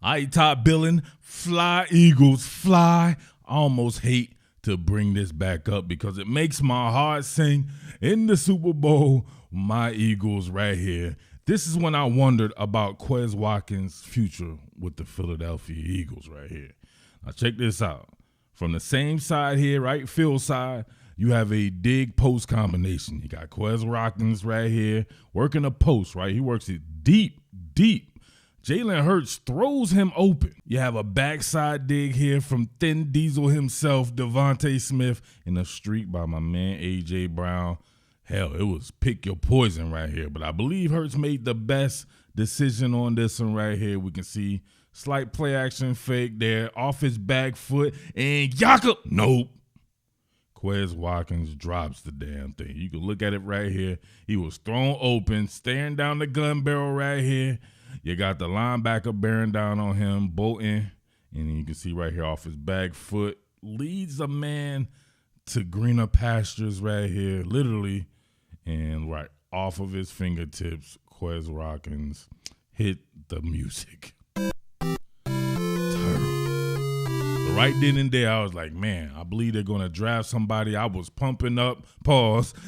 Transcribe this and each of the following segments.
I top Billin, fly Eagles, fly. I almost hate to bring this back up because it makes my heart sing. In the Super Bowl, my Eagles right here. This is when I wondered about Quez Watkins' future with the Philadelphia Eagles right here. Now check this out. From the same side here, right field side, you have a dig post combination. You got Quez Watkins right here working a post, right? He works it deep. Jalen Hurts throws him open. You have a backside dig here from Thin Diesel himself, Devontae Smith, and a streak by my man A.J. Brown. Hell, it was pick your poison right here. But I believe Hurts made the best decision on this one right here. We can see slight play action fake there, off his back foot, and Jakob. Nope. Quez Watkins drops the damn thing. You can look at it right here. He was thrown open, staring down the gun barrel right here. You got the linebacker bearing down on him, bolting, and then you can see right here off his back foot, leads a man to greener pastures right here, literally, and right off of his fingertips, Quez Watkins hit the music. Right then and there, I was like, man, I believe they're going to draft somebody. I was pumping up,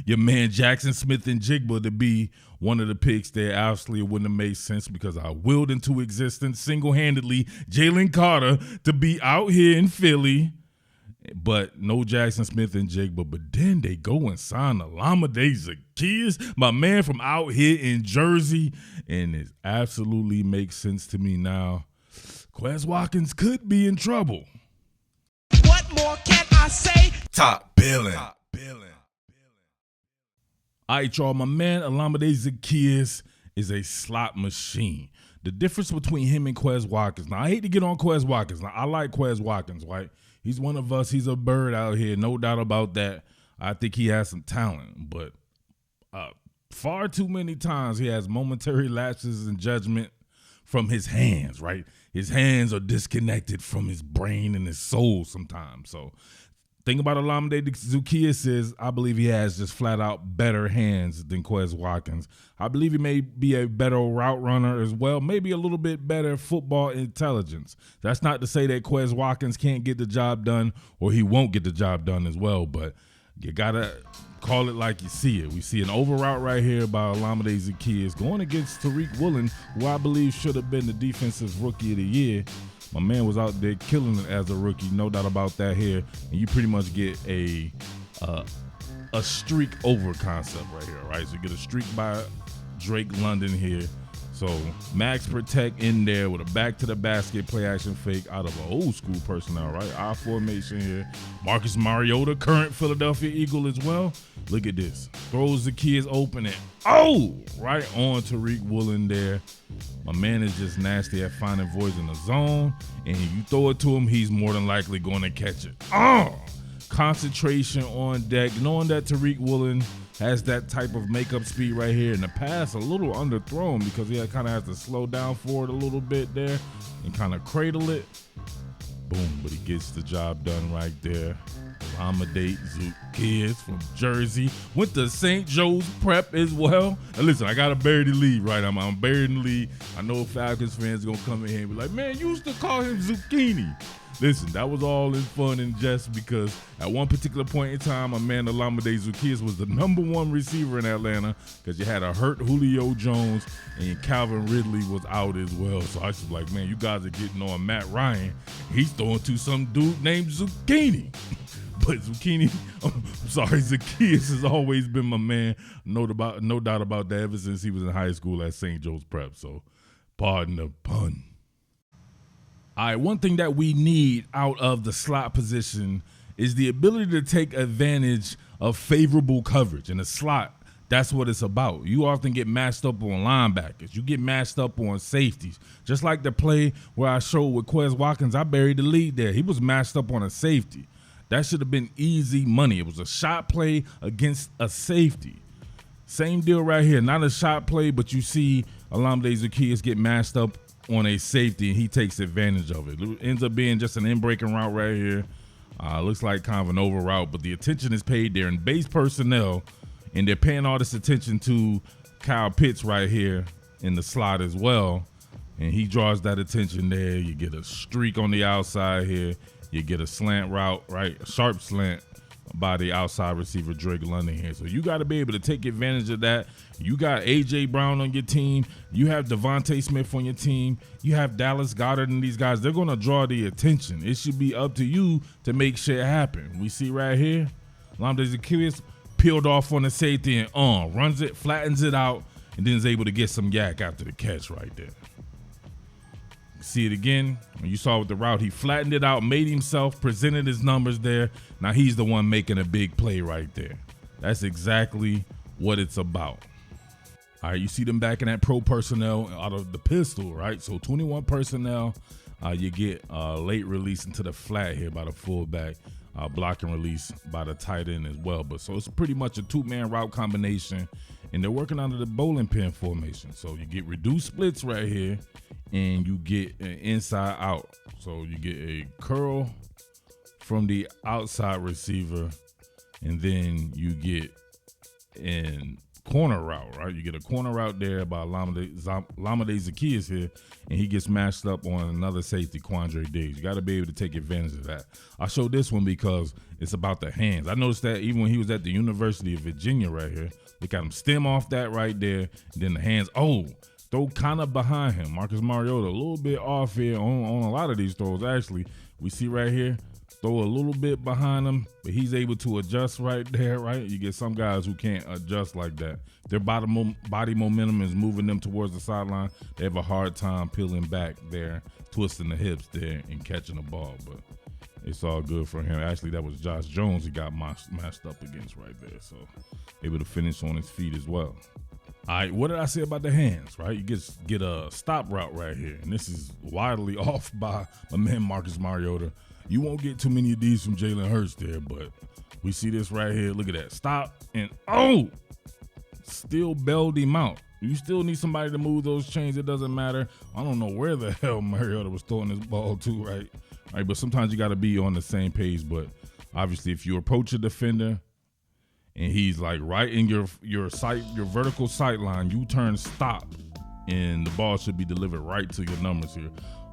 your man Jackson Smith-Njigba to be one of the picks there. Obviously, it wouldn't have made sense because I willed into existence single-handedly Jalen Carter to be out here in Philly. But no Jackson Smith-Njigba. But then they go and sign Olamide Zaccheaus, my man from out here in Jersey. And it absolutely makes sense to me now. Quez Watkins could be in trouble. What more can I say? Top Billin. All right, y'all, my man Olamide Zaccheaus is a slot machine. The difference between him and Quez Watkins. Now, I hate to get on Quez Watkins. Now, I like Quez Watkins, right? He's one of us. He's a bird out here, no doubt about that. I think he has some talent, but far too many times he has momentary lapses in judgment from his hands, right? His hands are disconnected from his brain and his soul sometimes. So thing about Olamide Zaccheaus is I believe he has just flat out better hands than Quez Watkins. I believe he may be a better route runner as well, maybe a little bit better football intelligence. That's not to say that Quez Watkins can't get the job done or he won't get the job done as well, but you got to call it like you see it. We see an over route right here by Olamide Zaccheaus going against Tariq Woolen, who I believe should have been the defensive rookie of the year. My man was out there killing it as a rookie, no doubt about that here. And you pretty much get a streak over concept right here, right? So you get a streak by Drake London here. So max protect in there with a back to the basket play action fake out of an old school personnel, right? I formation here. Marcus Mariota, current Philadelphia Eagle as well. Look at this. Throws Zaccheaus open and right on Tariq Woolen there. My man is just nasty at finding voids in the zone. And you throw it to him, he's more than likely going to catch it. Concentration on deck, knowing that Tariq Woolen has that type of makeup speed right here. In the pass, a little underthrown because he kind of has to slow down for it a little bit there and kind of cradle it. Boom, but he gets the job done right there. Olamide Zaccheaus from Jersey. Went to St. Joe's Prep as well. Now listen, I got to bury the lead, right? I'm buried in the lead. I know Falcons fans are going to come in here and be like, man, you used to call him Zucchini. Listen, that was all in fun and jest because at one particular point in time, my man Olamide Zaccheaus was the #1 receiver in Atlanta because you had a hurt Julio Jones and Calvin Ridley was out as well. So I was like, man, you guys are getting on Matt Ryan. He's throwing to some dude named Zucchini. But Zaccheaus has always been my man. No doubt about that ever since he was in high school at St. Joe's Prep. So pardon the pun. All right, one thing that we need out of the slot position is the ability to take advantage of favorable coverage. In the slot, that's what it's about. You often get matched up on linebackers. You get matched up on safeties. Just like the play where I showed with Quez Watkins, I buried the lead there. He was matched up on a safety. That should have been easy money. It was a shot play against a safety. Same deal right here. Not a shot play, but you see Olamide Zaccheaus get matched up on a safety, and he takes advantage of it. It ends up being just an in-breaking route right here. Looks like kind of an over route, but the attention is paid there in base personnel, and they're paying all this attention to Kyle Pitts right here in the slot as well. and he draws that attention there. You get a streak on the outside here. You get a slant route, right? A sharp slant by the outside receiver, Drake London here. So you got to be able to take advantage of that. You got A.J. Brown on your team. You have Devontae Smith on your team. You have Dallas Goedert and these guys. They're going to draw the attention. It should be up to you to make shit happen. We see right here, Olamide Zaccheaus peeled off on the safety and runs it, flattens it out, and then is able to get some yak after the catch right there. See it again. When you saw with the route, he flattened it out, made himself, presented his numbers there. Now he's the one making a big play right there. That's exactly what it's about. All right, you see them backing that pro personnel out of the pistol, right? So 21 personnel. You get late release into the flat here by the fullback, block and release by the tight end as well. But so it's pretty much a two-man route combination, and they're working under the bowling pin formation. So you get reduced splits right here, and you get an inside out. So you get a curl from the outside receiver, and then you get an corner route, right? You get a corner route there by Olamide Zaccheaus here, and he gets matched up on another safety, Quandre Diggs. You got to be able to take advantage of that. I showed this one because it's about the hands. I noticed that even when he was at the University of Virginia right here, they got him stem off that right there, and then the hands, throw kind of behind him. Marcus Mariota a little bit off here on a lot of these throws, actually. We see right here, throw a little bit behind him, but he's able to adjust right there, right? You get some guys who can't adjust like that. Their body momentum is moving them towards the sideline. They have a hard time peeling back there, twisting the hips there, and catching the ball, but it's all good for him. Actually, that was Josh Jones he got matched up against right there, so able to finish on his feet as well. All right, what did I say about the hands, right? You get a stop route right here, and this is widely off by my man Marcus Mariota. You won't get too many of these from Jalen Hurts there, but we see this right here. Look at that. Stop, and still bailed him out. You still need somebody to move those chains. It doesn't matter. I don't know where the hell Mariota was throwing this ball to, right? All right, but sometimes you got to be on the same page, but obviously if you approach a defender and he's like right in your vertical sight line, you turn stop, and the ball should be delivered right to your numbers here.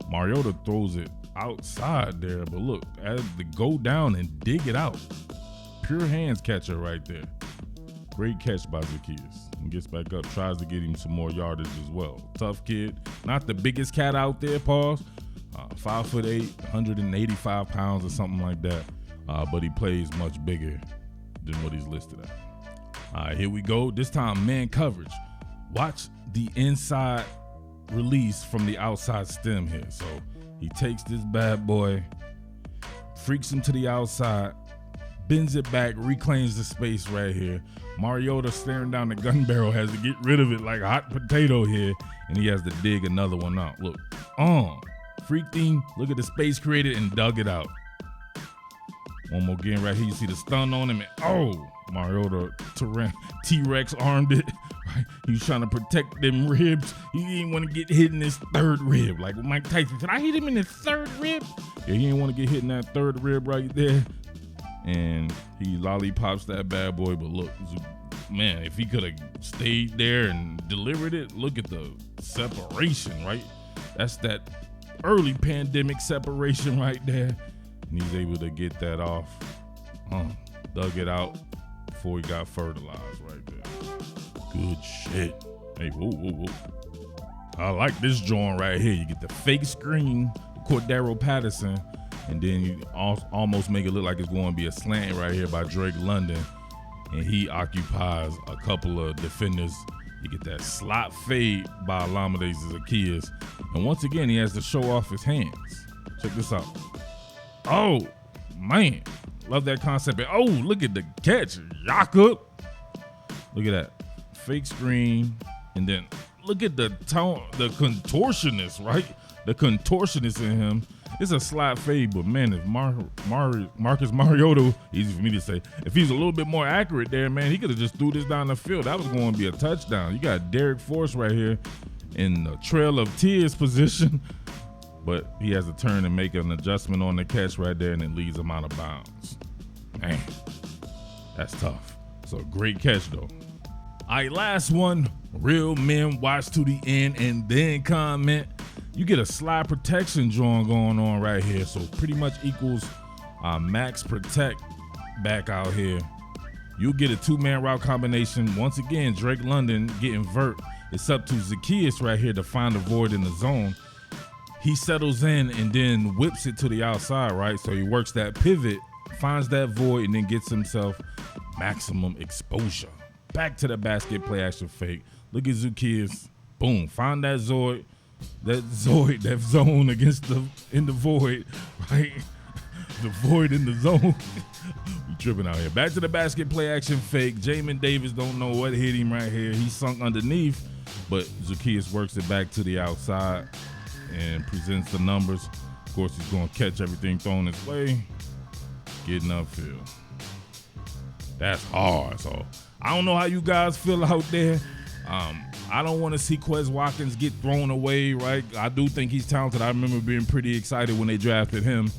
Mariota throws it outside there, but look, as to go down and dig it out. Pure hands catcher right there. Great catch by Zaccheaus. And gets back up, tries to get him some more yardage as well. Tough kid, not the biggest cat out there, pause. 5'8", 185 pounds or something like that. But he plays much bigger than what he's listed at. All right, here we go. This time, man coverage. Watch the inside release from the outside stem here. So he takes this bad boy, freaks him to the outside, bends it back, reclaims the space right here. Mariota staring down the gun barrel has to get rid of it like a hot potato here, and he has to dig another one out. Look, freaked him, look at the space created, and dug it out. One more again right here. You see the stun on him, and Mariota T-Rex armed it. Right? He was trying to protect them ribs. He didn't want to get hit in his third rib. Like Mike Tyson said, I hit him in his third rib. Yeah, he didn't want to get hit in that third rib right there. And he lollipops that bad boy. But look, man, if he could have stayed there and delivered it, look at the separation, right? That's that early pandemic separation right there. And he's able to get that off. Dug it out before he got fertilized right there. Good shit. Hey, whoa. I like this joint right here. You get the fake screen, Cordero Patterson, and then you almost make it look like it's going to be a slant right here by Drake London, and he occupies a couple of defenders. You get that slot fade by Olamide Zaccheaus, and once again, he has to show off his hands. Check this out. Oh, man. Love that concept. And look at the catch. Jakob. Look at that. Fake screen. And then look at the tone, the contortionist, right? The contortionist in him. It's a slot fade, but man, if Marcus Mariota, easy for me to say, if he's a little bit more accurate there, man, he could have just threw this down the field. That was going to be a touchdown. You got Derek Force right here in the Trail of Tears position. But he has to turn and make an adjustment on the catch right there, and it leads him out of bounds. Man, that's tough. So great catch, though. All right, last one. Real men watch to the end and then comment. You get a slide protection joint going on right here. So pretty much equals max protect back out here. You'll get a 2-man route combination. Once again, Drake London getting vert. It's up to Zaccheaus right here to find the void in the zone. He settles in and then whips it to the outside, right? So he works that pivot, finds that void, and then gets himself maximum exposure. Back to the basket, play action fake. Look at Zaccheaus. Boom. Find that zone against in the void, right? The void in the zone. We tripping out here. Back to the basket, play action fake. Jamin Davis don't know what hit him right here. He sunk underneath, but Zaccheaus works it back to the outside and presents the numbers. Of course, he's going to catch everything thrown his way. Getting upfield. That's hard. So I don't know how you guys feel out there. I don't want to see Quez Watkins get thrown away, right? I do think he's talented. I remember being pretty excited when they drafted him.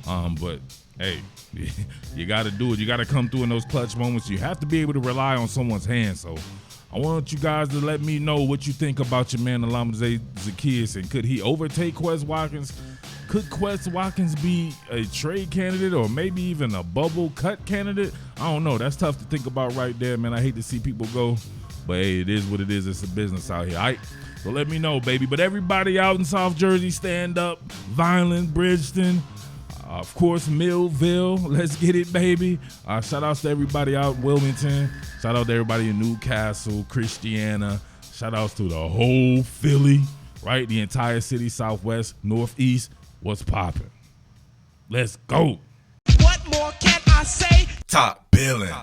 But hey, you got to do it. You got to come through in those clutch moments. You have to be able to rely on someone's hand. So I want you guys to let me know what you think about your man Olamide Zaccheaus, and could he overtake Quez Watkins? Could Quez Watkins be a trade candidate or maybe even a bubble cut candidate? I don't know. That's tough to think about right there, man. I hate to see people go, but hey, it is what it is. It's a business out here. All right? So let me know, baby. But everybody out in South Jersey, stand up. Violent, Bridgeton. Of course, Millville. Let's get it, baby. Shout outs to everybody out in Wilmington. Shout out to everybody in Newcastle, Christiana. Shout outs to the whole Philly, right? The entire city, Southwest, Northeast. What's poppin'? Let's go. What more can I say? Top Billin.